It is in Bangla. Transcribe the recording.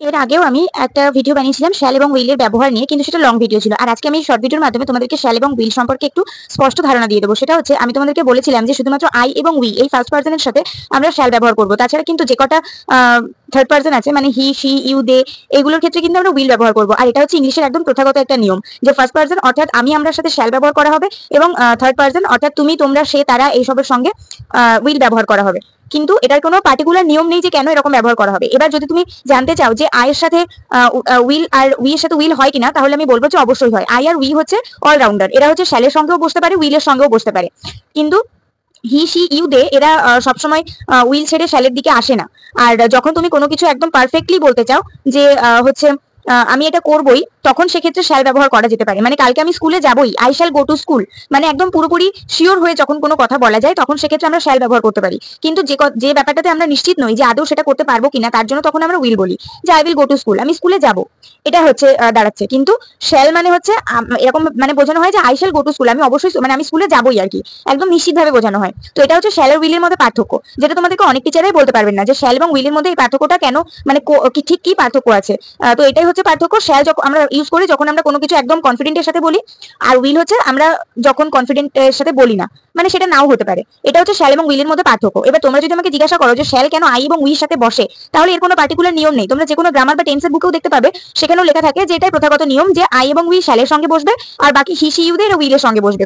এর আগেও আমি একটা ভিডিও বানিয়েছিলাম শ্যাল এবং উইলের ব্যবহার নিয়ে, কিন্তু সেটা লং ভিডিও ছিল। আর আজকে আমি শর্ট ভিডিওর মাধ্যমে তোমাদেরকে শ্যাল এবং উইল সম্পর্কে একটু স্পষ্ট ধারণা দিয়ে দেবো। সেটা হচ্ছে, আমি তোমাদেরকে বলেছিলাম যে শুধুমাত্র আই এবং উই এই ফার্স্ট পার্সনের সাথে আমরা শ্যাল ব্যবহার করবো। তাছাড়া কিন্তু যে কটা থার্ড পার্সন আছে, মানে হি, শি, ইউ, দে, এগুলোর ক্ষেত্রে কিন্তু আমরা উইল ব্যবহার করবো। আর এটা হচ্ছে ইংলিশের একদম প্রথাগত একটা নিয়ম যে ফার্স্ট পার্সন অর্থাৎ আমি, আমরার সাথে শ্যাল ব্যবহার করা হবে, এবং থার্ড পার্সন অর্থাৎ তুমি, তোমরা, সে, তারা এইসবের সঙ্গে উইল ব্যবহার করা হবে। কিন্তু এটার কোনো পার্টিকুলার নিয়ম নেই যে কেন এরকম ব্যবহার করা হবে। এবার যদি তুমি জানতে চাও যে আয়ের সাথে উইল আর উই এর সাথে উইল হয় কিনা, তাহলে আমি বলবো যে অবশ্যই হয়। আই আর উই হচ্ছে অলরাউন্ডার, এরা হচ্ছে শ্যালের সঙ্গেও বসতে পারে, উইলের সঙ্গেও বসতে পারে। কিন্তু হি, শি, ইউ, দে এরা সবসময় উইল ছেড়ে শ্যালের দিকে আসে না। আর যখন তুমি কোনো কিছু একদম পারফেক্টলি বলতে চাও যে হচ্ছে আমি এটা করবই, তখন সেক্ষেত্রে শ্যাল ব্যবহার করা যেতে পারে। মানে কালকে আমি স্কুলে যাবই, I shall go to school, মানে একদম পুরোপুরি শিওর হয়ে যখন কোনো কথা বলা যায়, তখন সেক্ষেত্রে আমরা শ্যাল ব্যবহার করতে পারি। কিন্তু যে ব্যাপারটাতে আমরা নিশ্চিত নই যে আদৌ সেটা করতে পারবো কিনা, তার জন্য তখন আমরা উইল বলি যে I will go to school, আমি স্কুলে যাব। এটা হচ্ছে দাঁড়াচ্ছে। কিন্তু শ্যাল মানে হচ্ছে এরকম মানে বোঝানো হয় যে I shall go to school, আমি অবশ্যই মানে আমি স্কুলে যাবই আর কি, একদম নিশ্চিত ভাবে বোঝানো হয়। তো এটা হচ্ছে শ্যাল আর উইলের মধ্যে পার্থক্য, যেটা তোমাদেরকে অনেক টিচারাই বলতে পারবেন না যে শ্যাল এবং উইলের মধ্যে এই পার্থক্যটা কেন, মানে ঠিক কি পার্থক্য আছে। তো এটাই হচ্ছে পার্থক্য। শ্যাল যখন আমরা ইউজ করি যখন আমরা কোনো কিছু একদম কনফিডেন্টের সাথে বলি, আর উইল হচ্ছে আমরা যখন কনফিডেন্টের সাথে বলি না, মানে সেটা নাও হতে পারে। এটা হচ্ছে শ্যাল এবং উইলের মধ্যে পার্থক্য। এবার তোমরা যদি আমাকে জিজ্ঞাসা করো যে শ্যাল কেন আই এবং উইর সাথে বসে, তাহলে এর কোনো পার্টিকুলার নিয়ম নেই। তোমরা যে কোনো গ্রামার বা টেন্সের বুকেও দেখতে পাবে, সেখানেও লেখা থাকে যে এটাই প্রথাগত নিয়ম যে আই এবং উই শ্যালের সঙ্গে বসবে, আর বাকি হি, শি, ইউ দের উইলের সঙ্গে বসবে।